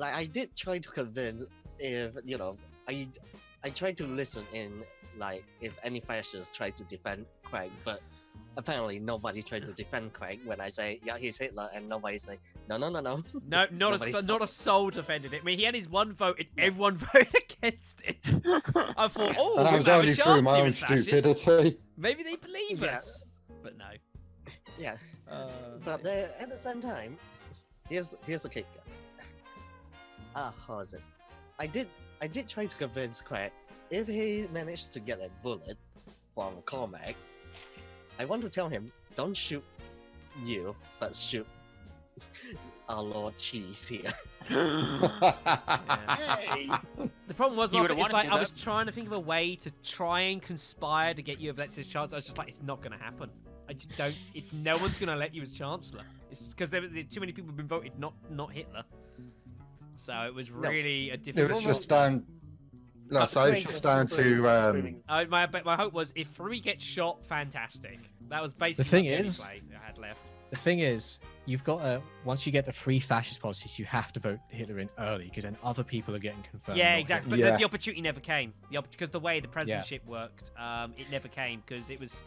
like I did try to convince if I tried to listen in like if any fascists try to defend Craig, but apparently nobody tried to defend Craig when I say yeah he's Hitler, and nobody say no. No, not Nobody not a soul defended it. I mean, he had his one vote, and everyone voted against it. I thought, oh, And I we was might have only a through chance my here own as fascists. stupidity. Maybe they believe Yeah. us, but no. Yeah, Dear. but at the same time, here's the kicker. How is it? I did try to convince Craig if he managed to get a bullet from Cormac, I want to tell him don't shoot you, but shoot our Lord Cheese here. Hey! The problem was, You would've Mark, it's wanted like to I do was trying to think of a way to try and conspire to get you elected as Chancellor. I was just like, it's not going to happen. I just don't. It's no one's going to let you as Chancellor. It's because there too many people have been voted not Hitler. So it was really a It difficult. was just down. No, so it's just down to. My hope was if Free gets shot, fantastic. That was basically thing the only is- play I had left. The thing is, you've got to once you get the free fascist policies, you have to vote Hitler in early because then other people are getting confirmed. Yeah, not exactly. Hitler. But Yeah. the opportunity never came. Because the way the presidency worked, it never came because it was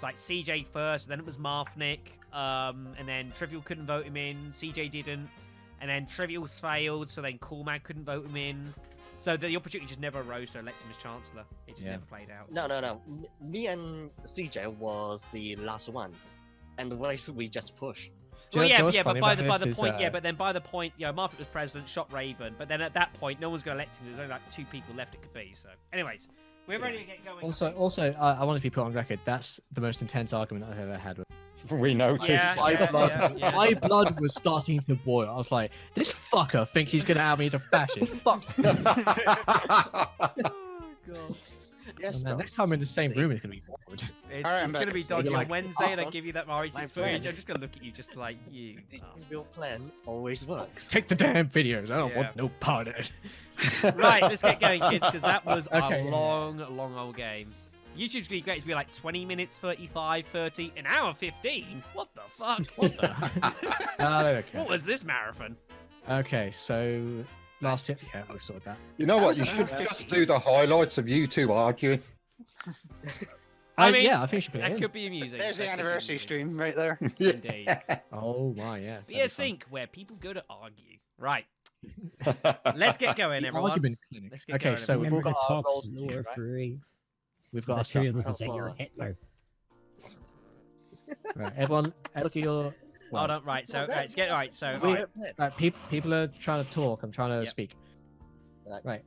like CJ first, then it was Marfnik, and then Trivial couldn't vote him in. CJ didn't, and then Trivial's failed, so then Cormac couldn't vote him in. So the opportunity just never arose to elect him as Chancellor. It just Yeah. never played out. No. Me and CJ was the last one, and the rest we just push. Well, Do you know what's but funny by about the this point, is, but then by the point, Marfnik was president, shot Raven, but then at that point, no one's going to elect him. There's only like 2 people left it could be. So, anyways, we're ready to get going. Also, I want to be put on record. That's the most intense argument I've ever had. We noticed. Yeah, My blood was starting to boil. I was like, this fucker thinks he's gonna out me as a fascist. Fuck. God. Yes, And then no. next time we're in the same See? room, it's gonna be awkward. It's, All right, I'm going to back. be dodgy You're on like, Wednesday, and I awesome. give you that RH My footage. I'm friend. just going to look at you just like, you The bastard. build plan always works. Take the damn videos. I don't Yeah. want no part of it. Right, let's get going, kids, because that was Okay, a yeah. long old game. YouTube's going to be great to be like 20 minutes, 35, 30, an hour 15? What the fuck? What the... Okay. What was this marathon? Okay, so last hit. Yeah, we've sorted that. You know what? You should just do the highlights of you two arguing. I mean, yeah, I think we should put it That in. could be amusing. There's the That could be anniversary amusing. stream right there. Indeed. Oh my, yeah. that'd be Be a fun. sync where people go to argue. Right, let's get going, The everyone. argument clinic. Let's get Okay, going, so we've all Remember got to our talk roles slower, here, right? free. We've So got our the three of stuff. us say Oh, you're fuck. Hitler. Right, everyone, look at your. well, Hold on, right, so, Well, let's get, right, so, Wait. right. Right, people are trying to talk. I'm trying to Yep. speak. Right. Right.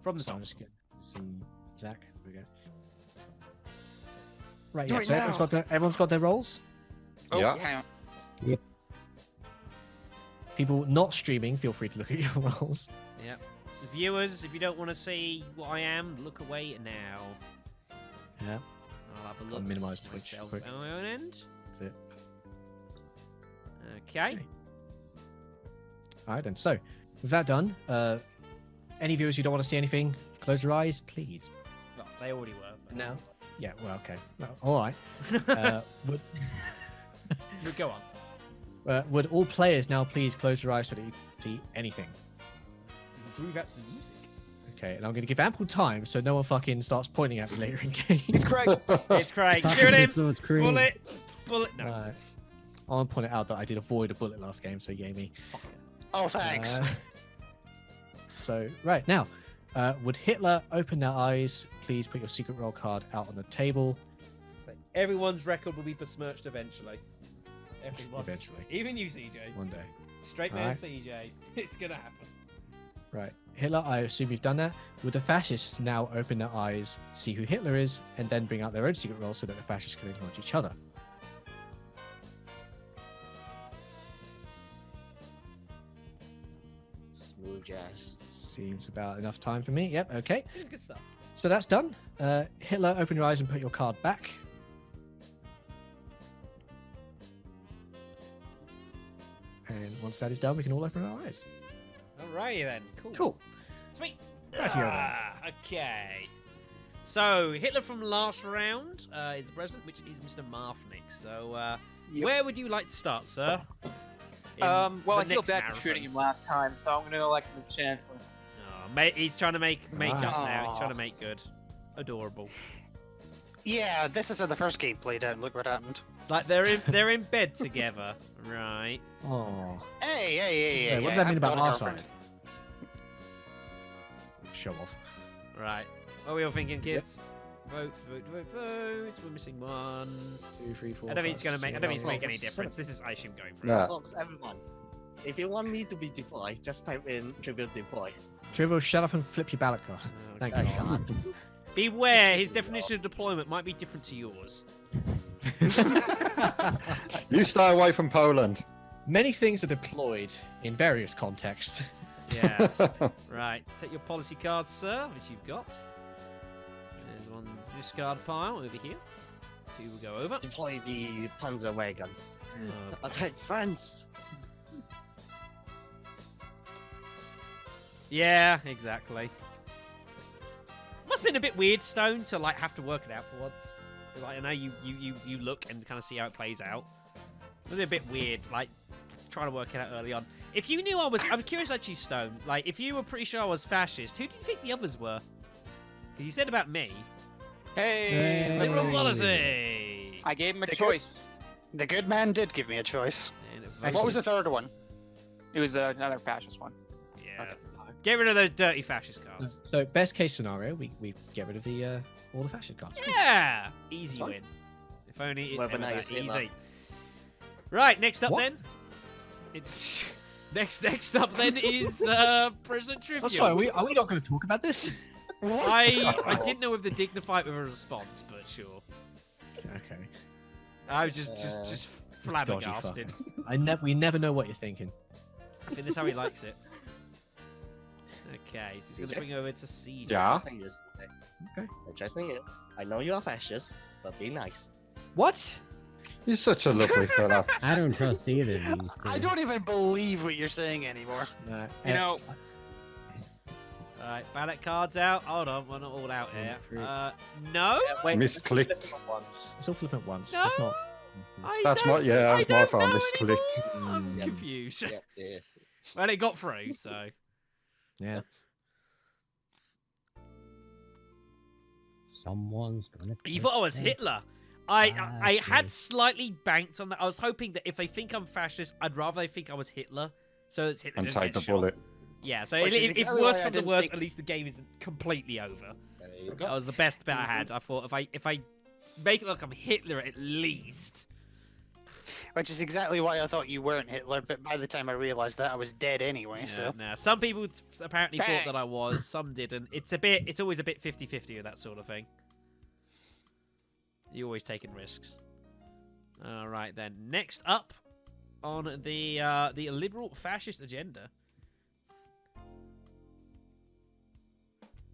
From the so top. I'm just getting some Zach. Here we go. Right, Do yeah. it So now. everyone's got their roles. Oh, Yeah. hang on. People not streaming, feel free to look at your roles. Yep. Viewers, if you don't want to see what I am, look away now. Yeah, I'll have a I'll look. minimize Twitch myself quick. on my own end. That's it. Okay. All right then. So, with that done, any viewers who don't want to see anything, close your eyes, please. Well, they already were. But... Now. Yeah. Well, okay. Well, all right. Would, Go on. would all players now please close your eyes so that you can see anything? Groove out to the music. Okay, and I'm going to give ample time so no one fucking starts pointing at me later in game. It's Craig. It's Craig. Talk Shoot to him. this, so it's Creed. Bullet. Bullet. No. I want to point it out that I did avoid a bullet last game, so yay me. Oh, thanks. So, right, now, would Hitler open their eyes? Please put your secret roll card out on the table. Everyone's record will be besmirched eventually. Everyone. Eventually. Even you, CJ. One day. Straight man, Alright. CJ. It's gonna happen. Right. Hitler, I assume you've done that. Would the fascists now open their eyes, see who Hitler is, and then bring out their own secret roll so that the fascists can acknowledge each other? Smooth jazz. Seems about enough time for me. Yep, okay. It's good stuff. So that's done. Hitler, open your eyes and put your card back. And once that is done, we can all open our eyes. Alrighty then. Cool. Cool. Sweet. Rightio then. Okay. So Hitler from last round is the president, which is Mr. Marfnik. So Yep. where would you like to start, sir? Well, I the healed next back from marathon. shooting him last time, so I'm gonna elect him as Chancellor. Oh, mate, he's trying to make up now. He's Aw. trying to make good. Adorable. Yeah, this isn't the first game played out. Look what happened. Like they're in bed together, right? Oh. Hey, What does that mean I've got about a our girlfriend. side? Show off. Right. What are we all thinking, kids? Vote. We're missing 1. 2, 3, 4. I don't think it's gonna make. I don't think it's make any Seven. difference. This is I assume going for it. Nah. Folks, everyone. If you want me to be deployed, just type in trivial deploy. Trivial, shut up and flip your ballot card. Oh, Thank Oh, you. God. Beware, his definition of deployment might be different to yours. You stay away from Poland. Many things are deployed in various contexts. Yes. Right. Take your policy cards, sir, which you've got. There's one discard pile over here. 2 will go over. Deploy the Panzer wagon. Uh, Attack France. Yeah, exactly. Must have been a bit weird, Stone, to like have to work it out for once. Like I know you look and kind of see how it plays out. It was a bit weird, like trying to work it out early on. If you knew I'm curious actually, Stone. Like if you were pretty sure I was fascist, who do you think the others were? Because you said about me, Hey, liberal policy. I gave him a The choice. The good man did give me a choice. And And what was the third one? It was another fascist one. Yeah. Okay. Get rid of those dirty fascist cards. So best case scenario, we get rid of the all the fascist cards. Yeah, easy fine. win. If only it Whether ever or not that you see that. easy. Right, next up What? then. It's next up then is President Trivial. Oh, sorry, are we not going to talk about this? I didn't know if the dignified with a response, but sure. Okay. I was just flabbergasted. We never know what you're thinking. I think that's how he likes it. Okay, so he's gonna CJ? bring over to CJ. Yeah. Addressing you, Okay. Addressing you. I know you're a fascist, but be nice. What? You're such a lovely fella. I don't trust either of these two. I don't even believe what you're saying anymore. No. You know, Alright, ballot cards out. Hold on, we're not all out here. Three. No? wait. Misclicked. Flip it at once. It's all flip at once. No? It's not. I That's don't- my yeah. I That's my don't fault. know Misclicked. anymore. I'm Yep. confused. Yep, yes. Well, it got through, so. Yeah. Someone's gonna. You thought I was Hitler. I had slightly banked on that. I was hoping that if they think I'm fascist, I'd rather they think I was Hitler. So it's Hitler And doesn't take get the shot. bullet. Yeah, so Which is if exactly worse why I comes to didn't worse, think- at least the game isn't completely over. There you That go. was the best bet I had. I thought if I make it look I'm Hitler at least. Which is exactly why I thought you weren't Hitler, but by the time I realized that, I was dead anyway, Yeah, so... nah. Some people apparently thought Bang. that I was, some didn't. It's always a bit 50-50 with that sort of thing. You're always taking risks. All right then. Next up on the liberal fascist agenda.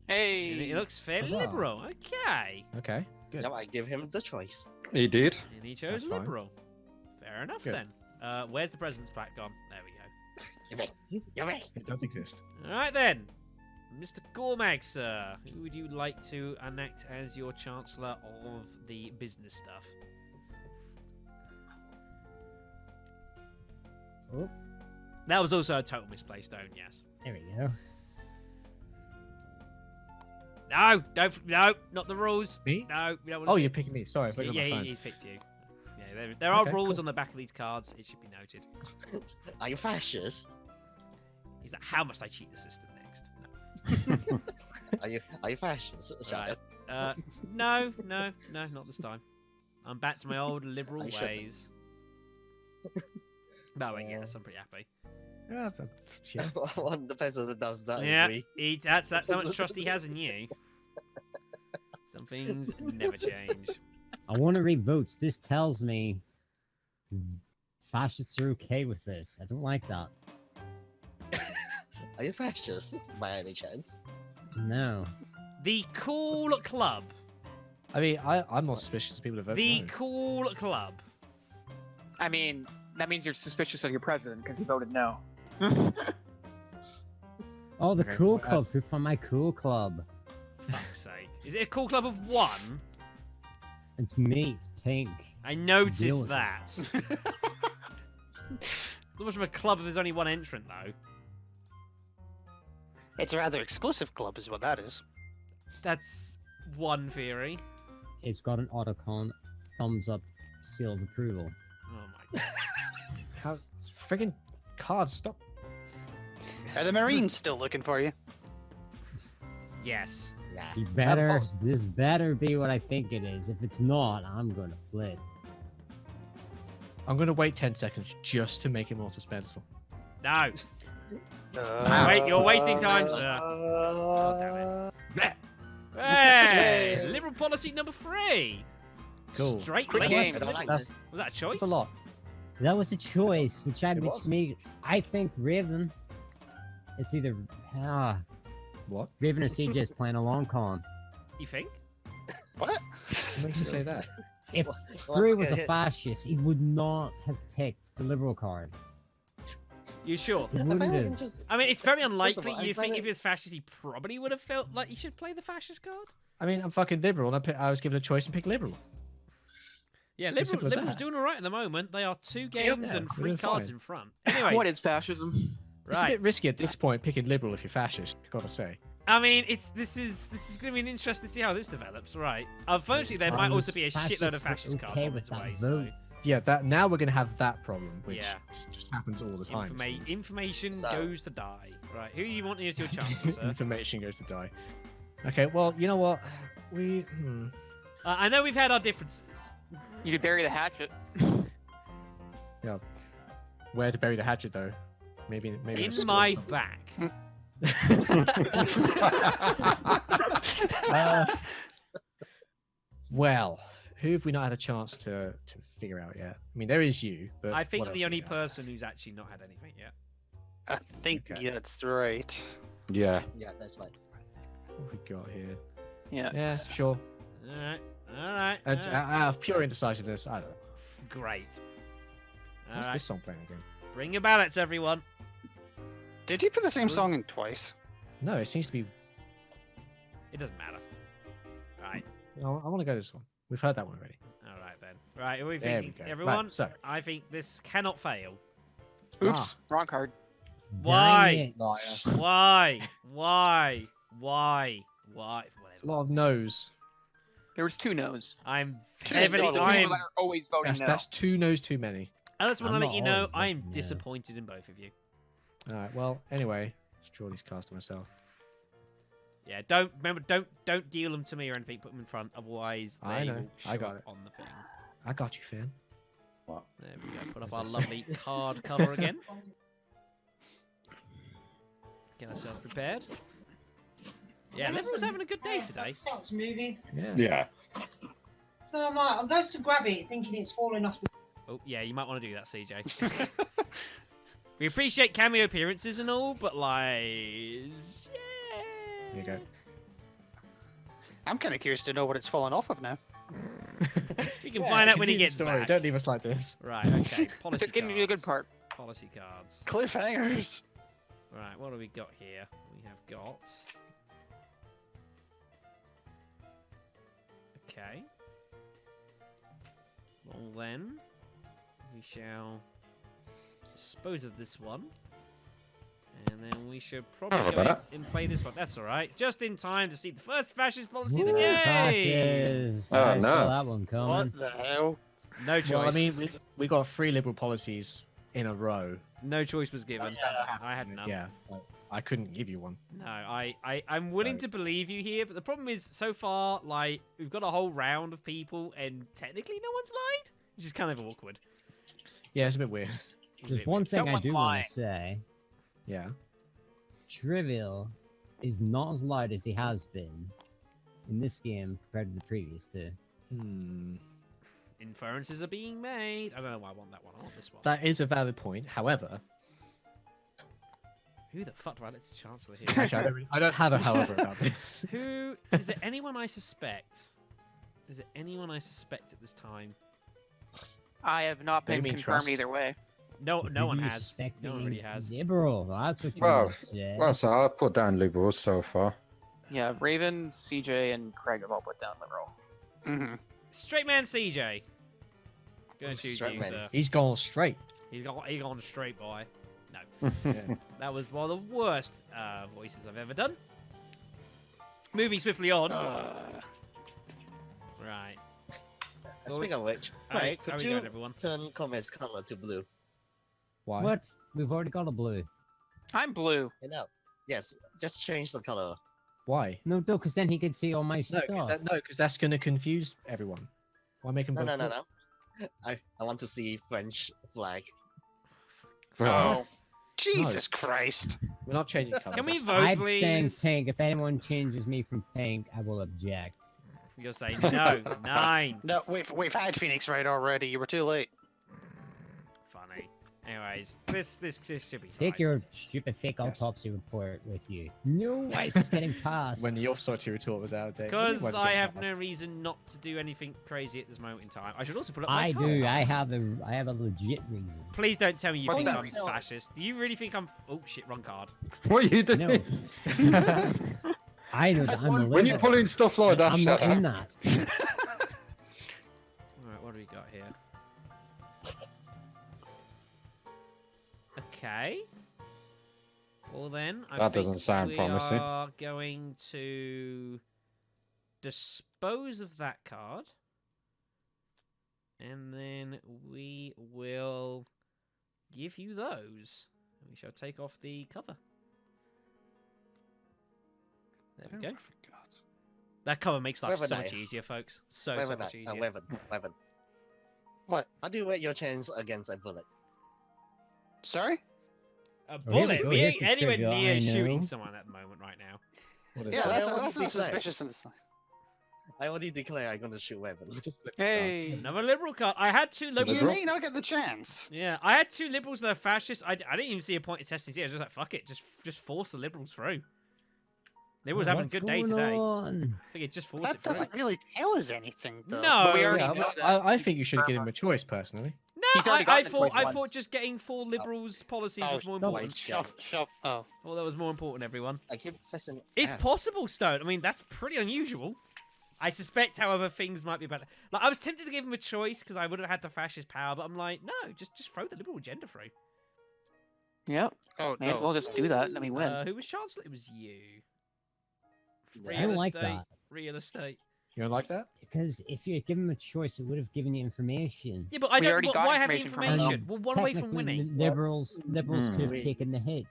hey, It looks fairly Huzzah. liberal. Okay. Okay. Good. Now I give him the choice. He did. And he chose That's fine. liberal. Fair enough Good. then. Where's the president's plaque gone? There we go. Gimme. Gimme. It does exist. All right then. Mr. Gormag, sir, who would you like to enact as your Chancellor of the business stuff? Oh, That was also a total misplaced stone, yes. there we go. No, no, not the rules. Me? No, we don't want to Oh, see- you're picking me. Sorry, I was looking at my yeah, phone. he's picked you. Yeah, there are Okay, rules cool. on the back of these cards. It should be noted. Are you fascist? He's like, how must I cheat the system next? No. Are you fascist? Shut Right. up. No, not this time. I'm back to my old liberal I shouldn't. ways. No, yes, I'm pretty happy. Yeah, but- yeah. One the president does that. I Yeah, agree. that's how much trust he has in you. Some things never change. I want to read votes. This tells me fascists are okay with this. I don't like that. Are you fascist by any chance? No. The Cool Club. I mean, I'm not suspicious of people who vote The no. Cool Club. I mean, that means you're suspicious of your president because he voted no. Oh, the Okay, cool well, club. that's- Who's from my cool club? Fuck's sake. Is it a Cool Club of one? It's me. It's pink. I noticed Deal with it. that. Not much of a club if there's only one entrant, though. It's a rather exclusive club, is what that is. That's one theory. It's got an Otacon thumbs up seal of approval. Oh my god. How friggin' cards stop? Are the Marines still looking for you? Yes. Nah. You better, this better be what I think it is. If it's not, I'm gonna flip. I'm gonna wait 10 seconds just to make it more suspenseful. No. Wait, you're wasting time, sir. Hey! Liberal policy number 3. Cool. Straight Quick laced game. liberal. That's, Was that a choice? That's a lot. that was a choice, which was. I think Raven. It's either What? Raven or CJ is playing a long con. You think? What? What makes you say that? If Well, Free look was at a it. fascist, he would not have picked the liberal card. You sure? He I wouldn't find it have. interesting. I mean, it's very First of unlikely. all, I You find think it- if he was fascist, he probably would have felt like he should play the fascist card? I mean, I'm fucking liberal, and I was given a choice and picked liberal. Yeah, As simple as Liberal's that. doing all right at the moment. They are 2 games yeah, and we're 3 doing cards fine. in front. Anyways, What is fascism? It's a right? bit risky at this point picking liberal if you're fascist. Gotta say. I mean, this is going to be an interesting to see how this develops, right? Unfortunately, there might also be a shitload of fascist cards okay on with its that way. vote. Yeah, that now we're gonna have that problem, which Yeah. just happens all the So time. it seems. information So- goes to die. Right? Who you want as your chancellor, sir? Information goes to die. Okay, well, you know what? I know we've had our differences. You could bury the hatchet. Where to bury the hatchet, though? Maybe in In the my skull back. Uh, well, who have we not had a chance to figure out yet? I mean, there is you, but I think what I'm else the do only we have? person who's actually not had anything yet. I think Okay. that's right. Yeah. Yeah, that's right. What have we got here? Yeah. Yeah, sure. All right. All right. Out of pure indecisiveness, I don't know. Great. All What's right. this song playing again? Bring your ballots, everyone. Did you put the same song in twice? No, it seems to be. It doesn't matter. Right. I want to go this one. We've heard that one already. All right then. Right. Are we There we thinking, go. everyone? Right, so I think this cannot fail. Oops. Wrong card. Why? liar. Why? Why? Why? Why? A Whatever. lot of no's. There was 2 no's. I'm Two heavily. no's. I People am. that are always voting no. That's 2 no's too many. I just want to I'm let not you know always I am voting no. disappointed in both of you. All right. Well, anyway, let's draw these cards to myself. Yeah. Don't remember. Don't deal them to me or anything. Put them in front. Otherwise, they I know, will show I got up it. on the thing. I got you, Finn. There we go. Put up As our they say. lovely card cover again. Get ourselves prepared. Yeah, Liberal's having a good day today. Starts moving. Yeah. Yeah. So I'm like, I go to grab it, thinking it's falling off the. Oh, yeah, you might want to do that, CJ. We appreciate cameo appearances and all, but like, yeah. There you go. I'm kind of curious to know what it's fallen off of now. We can find out when he continue the gets story. back. Don't leave us like this. Right, okay. Policy Just getting to the good cards. part. Policy cards. Cliffhangers. Right, what do we got here? We have got. Okay. Well then, we shall dispose of this one. And then we should probably Sorry go about in and play this one. That's alright. Just in time to see the first fascist policy of the Woo, game! fascist. Oh, I saw no. that one coming. What the hell? No choice. Well, I mean, we got 3 liberal policies in a row. no choice was given. I had none. Yeah. I couldn't give you one. No, I'm willing Right. to believe you here, but the problem is, so far, like, we've got a whole round of people, and technically no one's lied, which is kind of awkward. Yeah, it's a bit weird. It's a There's bit one weird. thing I Someone's do want lying. to say. Yeah. Trivial is not as loud as he has been in this game compared to the previous two. Inferences are being made. I don't know why I want that one. I want this one. That is a valid point. However, Who the fuck do I let the Chancellor here? actually, I don't have a however about this. Who is there? Anyone I suspect? Is there anyone I suspect at this time? I have not What do you been mean, confirmed trust? either way. No, no Who one do you has. suspect No one being really has. Liberal, that's what you Well, want to say. Well, so I'll put down liberals so far. Yeah, Raven, CJ, and Craig have all put down liberal. Mm-hmm. Straight man CJ. Gonna choose Straight you, man. sir. He's gone straight. He's gone straight, boy. No. That was one of the worst voices I've ever done. Moving swiftly on. Right. Speaking of which, How Craig, we could going, you everyone? turn Comet's color to blue? Why? What? We've already got a blue. I'm blue. You know? Yes, just change the color. Why? No, because then he could see all my No, stuff. because that's going to confuse everyone. Why make them No, both no, no, blue? no. I want to see French flag. Oh. What? Jesus Christ. We're not changing colours. Can we that's- vote, I'm staying please? pink. If anyone changes me from pink, I will object. You'll say no. 9. No, we've had Phoenix Wright already. You were too late. Funny. Anyways, this should be Take fine. your stupid fake Yes. autopsy report with you. No, why is this getting passed? When the authority retort was out of date. Because Why is it I getting have no passed? reason not to do anything crazy at this moment in time. I should also put up my I card. do. I have a legit reason. Please don't tell me you What's think that? I'm fascist. Do you really think I'm? Oh shit, wrong card. What are you doing? No. I know that I'm a When you're liberal. pulling stuff like that, I'm shut not up. in that. Alright, what do we got here? Okay. Well then, I That think doesn't sound we promising. are going to dispose of that card. And then we will give you those. We shall take off the cover. There we go. That cover makes life Weapon so much knife. easier, folks. So Weapon, much easier. weapon, weapon. What? How do you rate your chance against a bullet? Sorry? A here we bullet? go, We here's ain't the anywhere trivia, near I shooting know. someone at the moment right now. What is Yeah, that? that's I want not to declare. suspicious in this. I already declare I'm gonna shoot weapon. Just flip it down. Hey. Another liberal card. I had 2 You liberals. Liberal? may not get the chance. Yeah, I had 2 liberals that are fascists. I didn't even see a point in testing. I was just like, fuck it, just force the liberals through. Liberals having a What's good day going today. on? I think it just force That it through. doesn't really tell us anything, though. No, we already Yeah, know but that. I think you should give him a choice, personally. No, He's already I gotten it thought twice thought once. just getting 4 liberals policies Oh, was more stop. important. Shove. Oh. Well, that was more important, everyone. I keep pressing It's F. possible, Stone. I mean, that's pretty unusual. I suspect, however, things might be better. Like, I was tempted to give him a choice because I would have had the fascist power, but I'm like, no, just throw the liberal agenda through. Yep. Oh, May as well just do that and then we win. Who was Chancellor? It was you. Yeah. I don't like that. Real estate. You don't like that? Because if you give him a choice, it would have given you information. Yeah, but I We don't. already got Why have the information from information? him. Well, one way from Technically, winning. Liberals could have Wait. taken the hit.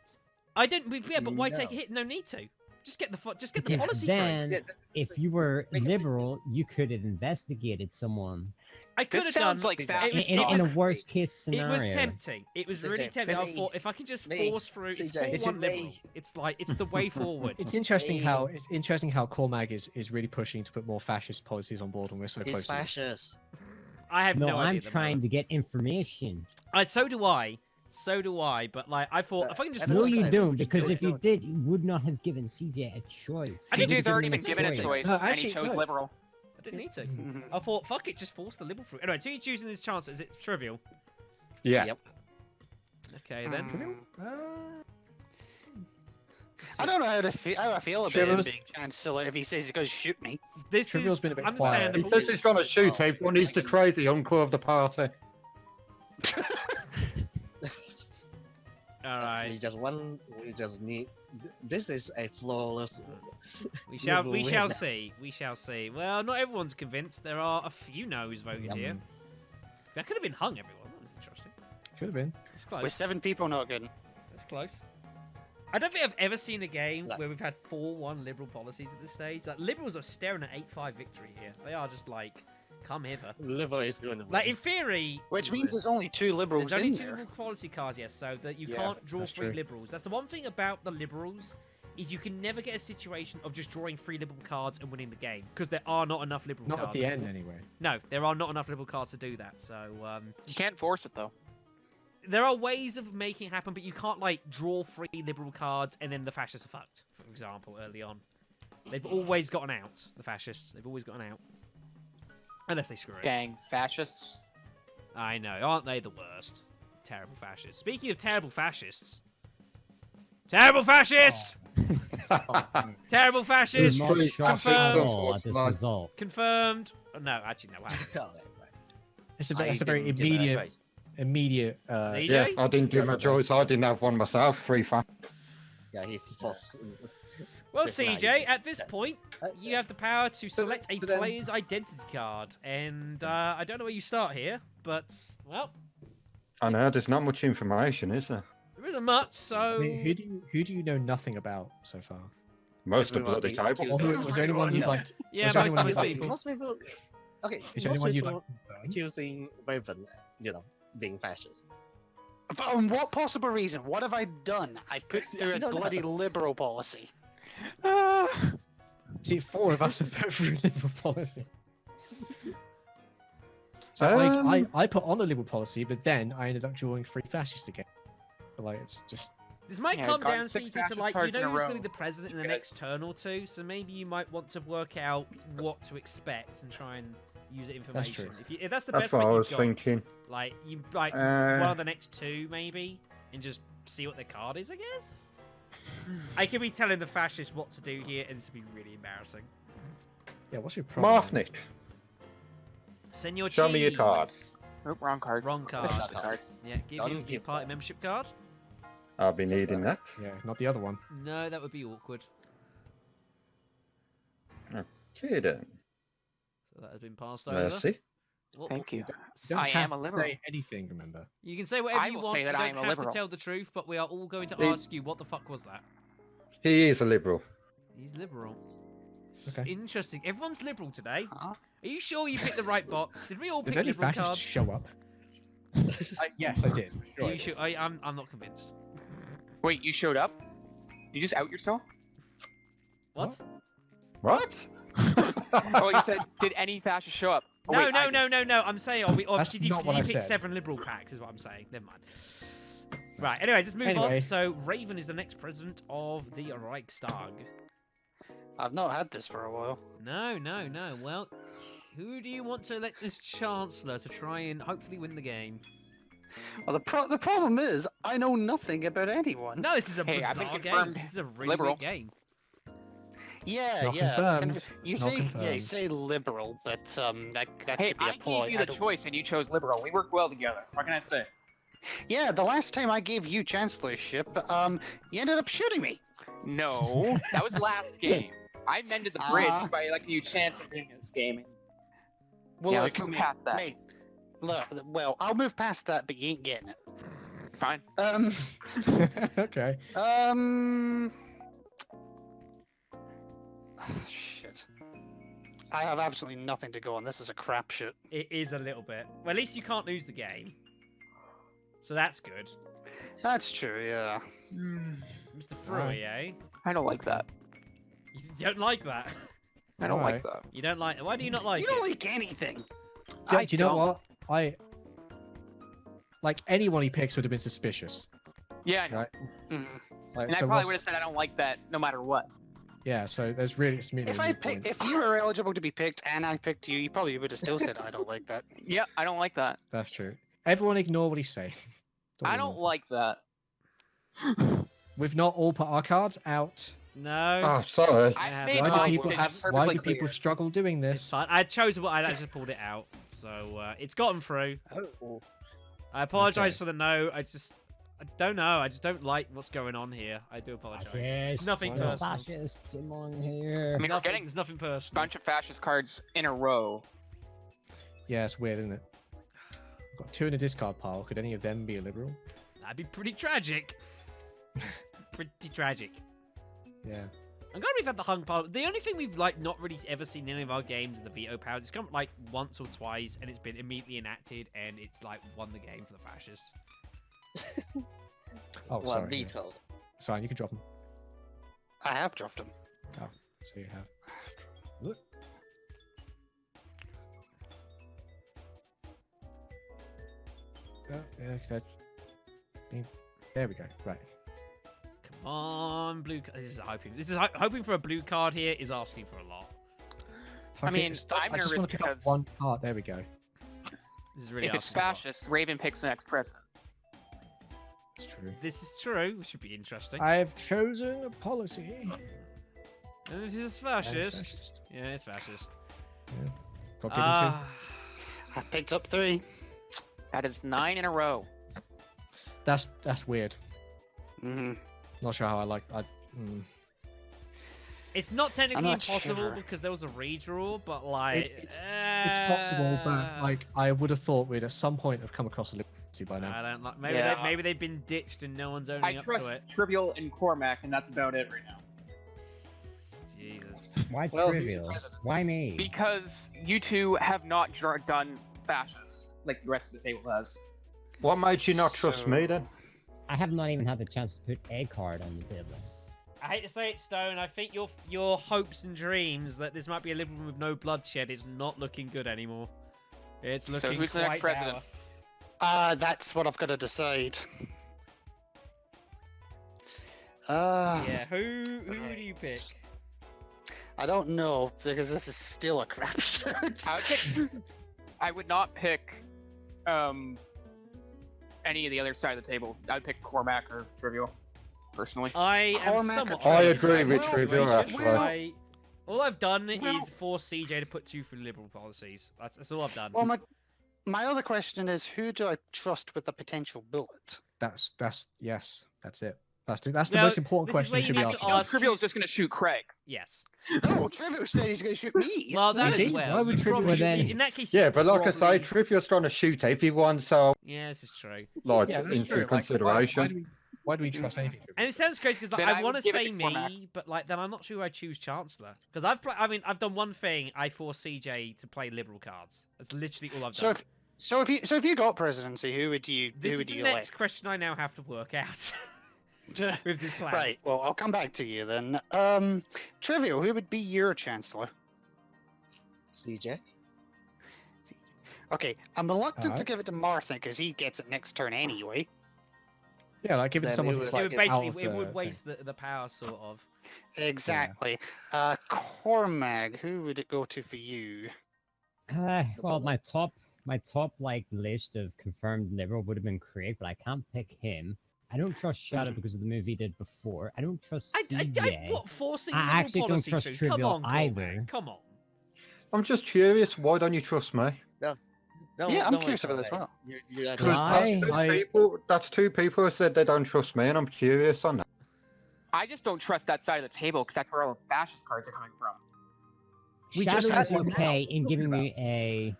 I don't. Yeah, but why No. take a hit? No need to. Just get the just get the Because policy then, Yeah, if you were Make it- liberal, you could have investigated someone. through. I could This have done. sounds like It fascist was- In it a was- worst case It scenario. was tempting. It was CJ, really tempting. I me, thought if I could just me, force through, it's CJ, 4-1 me. liberal. It's like it's the way forward. It's interesting Hey. how Cormag is really pushing to put more fascist policies on board when we're so He's close. to it. fascist. I have No, no idea. I'm at the trying moment. to get information. So do I. So do I. But like, I thought if I can just At the No, force same you time, through, don't, just because do if it. you did, you would not have given CJ a choice. You would have CJ's already given been him given a choice, No, and actually, he chose no. liberal. I didn't need to. I thought, fuck it, just force the liberal through. Anyway, so you're choosing this chance. Is it trivial? Yeah. Yep. Okay then. I don't know how I feel about him Trivial's- being Chancellor if he says he's going to shoot me. This Trivial's is been a bit quiet. He understandable. says he's gonna shoot everyone. He's the crazy uncle of the party. All right. We just need. This is a flawless. We shall liberal win. see. We shall see. Well, not everyone's convinced. There are a few no's voted Yum. here. That could have been hung, everyone. That was interesting. Could have been. It's close. With 7 people not good. That's close. I don't think I've ever seen a game Like- where we've had 4-1 liberal policies at this stage. Like, liberals are staring at 8-5 victory here. They are just like, come hither. Liberal is going to win. Like, in theory, Which means there's only 2 liberals there's only in 2 there. liberal quality cards, yes, so that you Yeah, can't draw that's 3 true. liberals. That's the one thing about the liberals, is you can never get a situation of just drawing 3 liberal cards and winning the game, because there are not enough liberal Not cards. at the end, anyway. No, there are not enough liberal cards to do that, so, You can't force it though. there are ways of making it happen, but you can't, like, draw 3 liberal cards and then the fascists are fucked, for example, early on. They've always gotten out, the fascists. They've always gotten out. Unless they screw it. Gang fascists. I know, aren't they the worst? Terrible fascists. Speaking of terrible fascists. Terrible fascists! Terrible He was fascists! not Fully shocked confirmed. at all at this Like- result. Confirmed. Oh, no, actually, no. Wow. Alright, right. It's a, I that's a very didn't give it a immediate. choice. immediate. CJ? Yeah, I didn't do my choice. I didn't have one myself. Free fan. Yeah, he forced. Well, Listen, CJ, at this that's- point, that's you it. have the power to select a but then- player's identity card, and I don't know where you start here, but well, I know there's not much information, is there? there isn't much. I So mean, who do you know nothing about so far? Most of Everyone bloody being table. accused Or of- was there anyone you'd No. like? yeah, was there most anyone of you'd the like people. Most people. Okay. Is there most anyone you'd people like? to confirm? accusing Raven, being fascist. On what possible reason? What have I done? I put through I a don't know. bloody liberal policy. See, 4 of us have voted for a liberal policy. So I put on a liberal policy, but then I ended up drawing 3 fascists again. So, like, it's just This might Yeah, come gotten down, 6 CJ, to fascist like, you cards in know a who's going row. to be the president in the Good. next turn or two, so maybe you might want to work out what to expect and try and use the information. true. If that's the That's best what way I you've was got, thinking. like, you like one Uh, of the next 2 maybe, and just see what the card is, I guess. I could be telling the fascists what to do here, and this would be really embarrassing. yeah. What's your problem? Marthnik. Senor Show me your card. Cheese. Nope, wrong card. Wrong card. This is the card. Yeah, give Don't him your give party that. membership card. I'll be needing that. Yeah, not the other one. No, that would be awkward. Okay then. So that has been passed over. Mercy. Thank you. You don't I have am a to liberal. say anything. Remember. You can say whatever I you will want. say that you I don't am a have liberal. to tell the truth, but we are all going to It- ask you what the fuck was that? He is a liberal. He's liberal. Okay. Interesting. Everyone's liberal today. Huh? Are you sure you picked the right box? Did we all Did pick any liberal fascists cards? show up? Yes, I did. Sure I You did. should. I'm not convinced. Wait, you showed up? You just out yourself? What? What? Oh, you said, did any fascist show up? Oh, No, wait, I no, did. no, no, no. I'm saying, or That's did you, not did what you I pick said. 7 liberal packs? Is what I'm saying. Never mind. Right. Anyways, let's move on. Anyway. So Raven is the next president of the Reichstag. I've not had this for a while. No, no, no. Well, who do you want to elect as chancellor to try and hopefully win the game? Well, the problem is, I know nothing about anyone. No, this is a Hey, I've been bizarre game. confirmed This is a really liberal. weird game. Yeah, Not yeah. confirmed. You It's not say, yeah, you confirmed. say liberal, but that Hey, could be I a ploy. gave you I the don't- choice and you chose liberal. We worked well together. What can I say? Yeah, the last time I gave you chancellorship, you ended up shooting me. No, that was last game. I mended the bridge Ah. by letting you chance of winning this game. Well, Yeah, look, let's move mate, past that. mate, look, well, I'll move past that, but you ain't getting it. Fine. Okay. Shit. I have absolutely nothing to go on. This is a crapshoot. It is a little bit. Well, at least you can't lose the game. So that's good. That's true, yeah. Mr. Fruy, eh? I don't like that. You don't like that. I don't like Alright. that. You don't like. Why do you not like You it? don't like anything. Do, I do you know don't. what? Like anyone he picks would have been suspicious. Yeah, I know. Right. Mhm. Like, And I so probably what's- would have said I don't like that no matter what. Yeah, so there's really it's merely If a I moot pick, point. if you were eligible to be picked and I picked you, you probably would have still said I don't like that. Yeah, I don't like that. That's true. Everyone ignore what he's saying. I be don't nonsense. like that. We've not all put our cards out. No. Oh, sorry. I have- I made Why my do people point have? Why perfectly do people clear. struggle doing It's this? fine. I chose what I just pulled it out, so it's gotten through. Oh. I apologize Okay. for the no. I don't know. I just don't like what's going on here. I do apologize. Fascists, Nothing no personal. fascists among here. I mean, we're Nothing, getting there's nothing a personal. bunch of fascist cards in a row. Yeah, it's weird, isn't it? I've got 2 in a discard pile. Could any of them be a liberal? That'd be pretty tragic. Pretty tragic. Yeah. I'm glad we've had the hung pile. The only thing we've like not really ever seen in any of our games is the veto powers. It's come like once or twice, and it's been immediately enacted, and it's like won the game for the fascists. Oh, Well, sorry. veto. Sorry, you can drop them. I have dropped him. So you have. Look. Yeah, there we go. Right. Come on, blue. This is hoping. Hoping for a blue card here is asking for a lot. Fuck it, mean, stop. I'm I just nervous want to pick up because- one card. There we go. This is really If it's asking for a lot. fascist, Raven picks the next president. It's true. This is true, which should be interesting. I've chosen a policy. And this is And it's fascist. fascist. Yeah, it's fascist. Got given two. Ah, I picked up 3. That is 9 in a row. That's weird. Mm-hmm. Not sure how I like. It's not technically not impossible sure. because there was a redraw, but like It's possible, but like I would have thought we'd at some point have come across a Liberty by now. I don't like. Maybe Yeah. maybe they've been ditched and no one's I owning up trust to it. Trivial and Cormac, and that's about it right now. Jesus. Why Well, who's trivial? the president? Why me? Because you two have not done fascists like the rest of the table has. What made you not trust So- me then? I have not even had the chance to put a card on the table. I hate to say it, Stone. I think your hopes and dreams that this might be a Liberal with no bloodshed is not looking good anymore. It's looking who's the next quite president? dour. That's what I've got to decide. Yeah, who do you pick? I don't know because this is still a crapshoot. I would not pick any of the other side of the table. I'd pick Cormac or Trivial, personally. I am Cormac somewhat. or I traded agree by with this Trivial, situation. actually. All I've done Well- is force CJ to put 2 through Liberal policies. That's all I've done. Well, my other question is, who do I trust with a potential bullet? That's yes. That's it. That's the No, most important this is question where you should you be need to asking. No, ask- Trivial's just gonna shoot Craig. Yes. No, Trivial said he's going to shoot me. Well, that Is as he? well. Why would You Trivial probably- then- in that case, Yeah, you but like I probably- say, Trivial's trying to shoot everyone, so Yeah, this is true. like Yeah, that's into true. Like, consideration. why do we trust anything? And it sounds crazy because Then I I want would to give it say to Cormac. me, but like then I'm not sure who I choose Chancellor because I've done one thing. I forced CJ to play Liberal cards. That's literally all I've So done. if you got presidency, who would you This who is would the you next elect? question I now have to work out with this plan. Right. Well, I'll come back to you then. Trivial, who would be your chancellor? CJ. Okay, I'm reluctant to Alright. give it to Martha because he gets it next turn anyway. Yeah, like give it to Then someone it who's was- It like would Like, out basically of it the would thing. waste the power sort of. Exactly. Cormag, who would it go to for you? Well, my top like list of confirmed liberal would have been Craig, but I can't pick him. I don't trust Shadow because of the move he did before. I don't trust CJ. What forcing I Liberal actually don't policy trust through? Come Trivial on, Cormac, either. Come on. I'm just curious, why don't you trust me? Don't, Yeah, I'm don't curious worry about this about as it. You are Because just- Why? that's two people who said they don't trust me, and I'm curious on that. I just don't trust that side of the table because that's where all the fascist cards are coming from. We just Shadow had was one okay now. in giving me a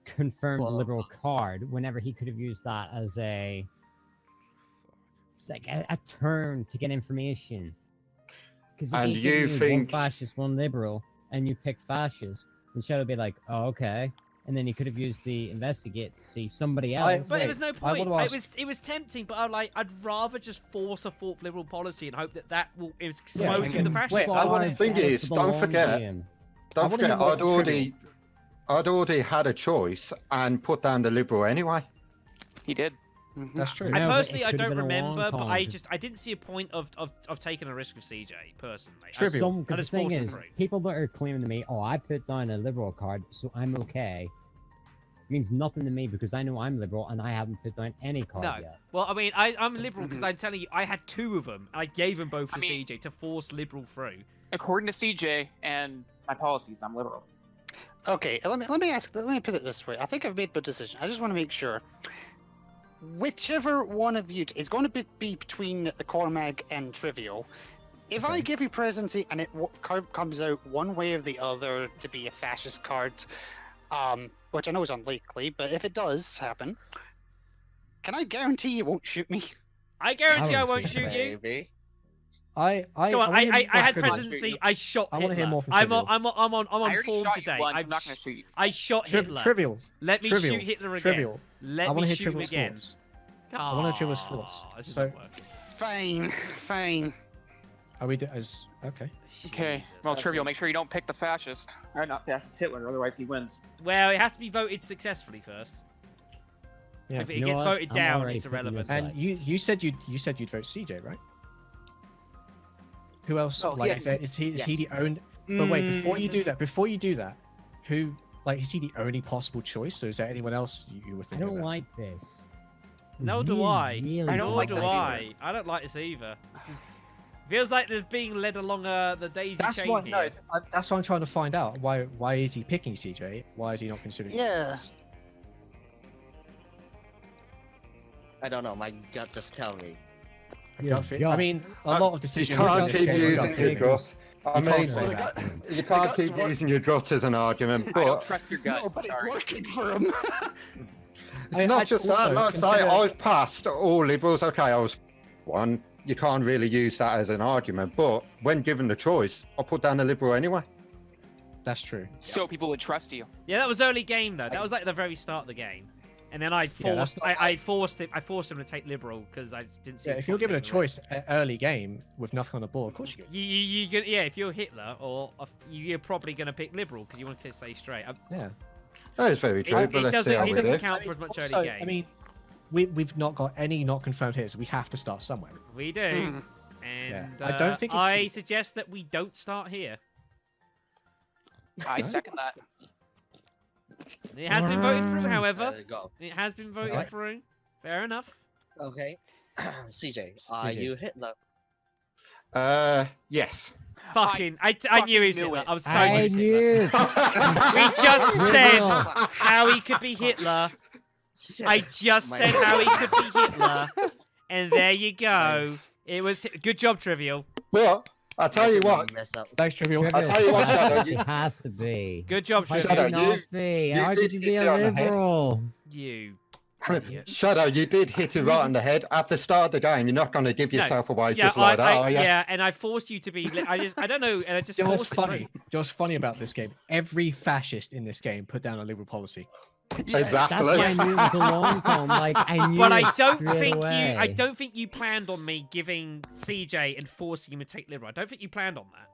confirmed Well- liberal card whenever he could have used that as it's like a turn to get information. Because if And he you gave me one think- fascist, one liberal, and you picked fascist, then Shadow would be like, oh, okay. And then he could have used the investigate to see somebody else. But Wait, it was no I point. wanna It was tempting, but I'd rather just force a fourth Liberal policy and hope that will expose Yeah, you and to the then- fascists. wait, I wanna- Five thing better is, for the don't long forget- game. Don't wanna hear forget, more from I'd already had a choice and put down the Liberal anyway. He did. Mhm. That's true. No, I but it personally I could have don't been a long remember, but con, I 'cause- didn't see a point of taking a risk with CJ personally. I Trivial. Some, I because the just thing forced him is, through. people that are claiming to me, oh, I put down a liberal card, so I'm okay, means nothing to me because I know I'm liberal and I haven't put down any card No. yet. Well, I mean, I'm liberal because I'm telling you, I had 2 of them, and I gave them both to I mean- CJ to force liberal through. According to CJ and my policies, I'm liberal. Okay, let me put it this way. I think I've made my decision. I just want to make sure. Whichever one of you, it's going to be between the Cormag and Trivial. If I Okay. give you presidency and it comes out one way or the other to be a fascist card, which I know is unlikely, but if it does happen, can I guarantee you won't shoot me? I guarantee I won't won't shoot shoot you. Maybe. I Come on, wanna hear I more had from- presidency. I shot I Hitler. wanna hear more from I'm Trivial. on I form already shot today. you once. I'm not going to shoot you. I shot Hitler. Trivial. Let me Trivial. shoot Hitler again. Trivial. Let I me want to hear shoot him Trivial's again. thoughts. I wanna know Trivial's Aw, thoughts. this is So- not working. Fine. Are we as okay? Okay. Jesus. Well, Trivial, make sure you don't pick the fascist. Or not fascist, Hitler, otherwise he wins. Well, it has to be voted successfully first. Yeah. If it You know gets what? voted I'm down, already it's putting irrelevant. this And you said you'd vote CJ, right? Who else? Oh, like, yes. is he Yes. the only? But wait, before you Mm. do that, who like is he the only possible choice, or is there anyone else you were I thinking don't about? like this. No, do Really, I. really I don't Nor like do that I. either. I don't like this either. This is feels like they're being led along the daisy That's chain what. here. That's what I'm trying to find out. Why is he picking CJ? Why is he not considering? Yeah. I don't know. My gut just tell me. Your I gut. mean, a lot of decisions. You in can't this keep game are using gut your feelings. gut. I You mean, can't say that. you can't keep using your gut as an argument, I don't but trust your gut. No, but it's Sorry. working for him. it's not just that. also Like I say, consider- I was past all liberals. Okay, I was one. You can't really use that as an argument, but when given the choice, I'll put down a liberal anyway. That's true. So people would trust you. Yeah, that was early game though. That was like the very start of the game, and then I Yeah, that's forced, I forced him to take liberal because I just didn't see. Yeah, the if you're point given a taking the risk. choice at early game with nothing on the board, of course you get. Yeah, if you're Hitler, or you're probably going to pick liberal because you want to stay straight. Yeah. That is very true, but let's see how It we doesn't do. count for as much Also, early game. I mean, we've not got any not confirmed hits. We have to start somewhere. We do, Mm. and I don't think it's- I suggest that we don't start here. I second that. It has been voted through, however. There you go. It has been voted Right. through. Fair enough. Okay. CJ, are CJ. you Hitler? Yes. Fucking, I fucking knew he was knew Hitler. it. I was so I used to Hitler. knew. We just said Liberal. how he could be Hitler. Shit. I just My- said how he could be Hitler, and there you go. It was good job, Trivial. But I tell you what, Mess up. Thanks, Trivial. I'll tell you what, Shadow, you, It has to be. Good job, Why Shadow, could it Trivial. not you- be? you How did could you be hit it a on the head. liberal? You. Shadow, you did hit it right on the head at the start of the game. You're not going to give No, yourself away Yeah, just like that, are you? yeah, and I forced you to be. I don't know, and I just You know what's forced it funny? through. You know what's funny about this game? Every fascist in this game put down a liberal policy. That's Exactly. why I knew it was a long con. Like I knew. But it I don't straight think away. I don't think you planned on me giving CJ and forcing him to take liberal. I don't think you planned on that.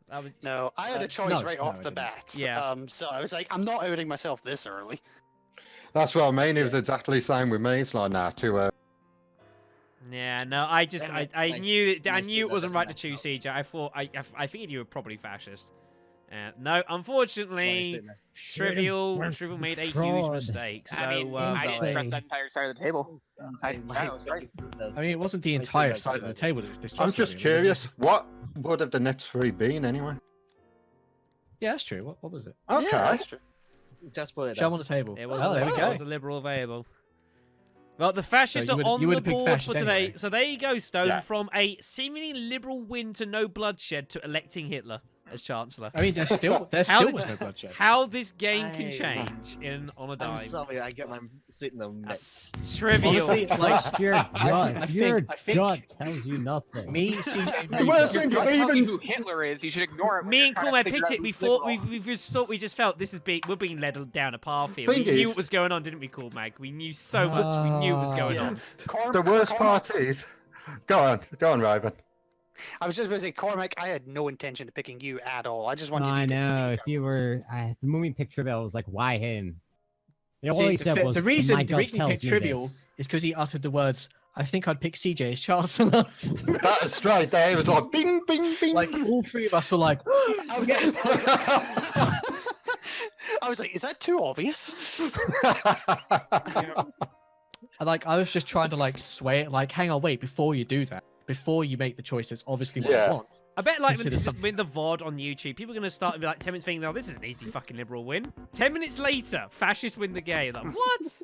That was. No, I had a choice no, right no, off I the didn't. bat. Yeah. So I was like, I'm not outing myself this early. That's what I mean. It was exactly the same with me. It's like, nah, too Yeah, no, I just, Damn it, I my knew it mistake, that wasn't right to doesn't choose matter. CJ. I thought, I figured you were probably fascist. No, unfortunately, Trivial made a huge mistake. So, I mean, uh, I didn't Thing. trust that entire side of the table. I was right. I mean, it wasn't the I see entire that, side of but- the table that was I'm distrustful. just really. curious. What would have the next three been anyway? Yeah, that's true. What was it? Okay. Yeah, that's true. Just put it Show up. on the table. it was, Oh, there we it go. was a liberal available. Well, the fascists So you are would- on you the would've picked board for fascist today. anyway. So there you go, Stone. Yeah. From a seemingly liberal win to no bloodshed to electing Hitler as Chancellor. I mean, there still How was did- no bloodshed. How this game can I- change on a dime. I'm sorry, I get my signal mixed. That's trivial. Honestly, like, Trust your gut. I Your think- gut tells you nothing. Me, CJ, Well, that's You're when telling even- me who Hitler is. You should ignore it. when Me you're and trying to Cormac figure picked out it who's before. liberal. We just felt this is we're being led down a path here. Thing We knew is- what was going on, didn't we, Cormac? We knew so much. We knew what was going Yeah. on. The worst part is, go on, Raven. I was just going to say, Cormac, I had no intention of picking you at all. I just wanted I you to. know. If you were, the moment we picked Trivial, I was like, why him? And all See, he said the was, reason my the gut reason he tells picked me Trivial this. is because he uttered the words, "I think I'd pick CJ as Chancellor." That was straight there. It was like bing, bing, bing. Like all three of us were like, I was, I was like, is that too obvious? like I was just trying to like sway it. Like, hang on, wait, before you do that, before you make the choice, it's obviously what Yeah. you want. I bet like Consider something. with the VOD on YouTube, people are going to start and be like 10 minutes thinking, oh, this is an easy fucking liberal win. 10 minutes later, fascists win the game. Like, what?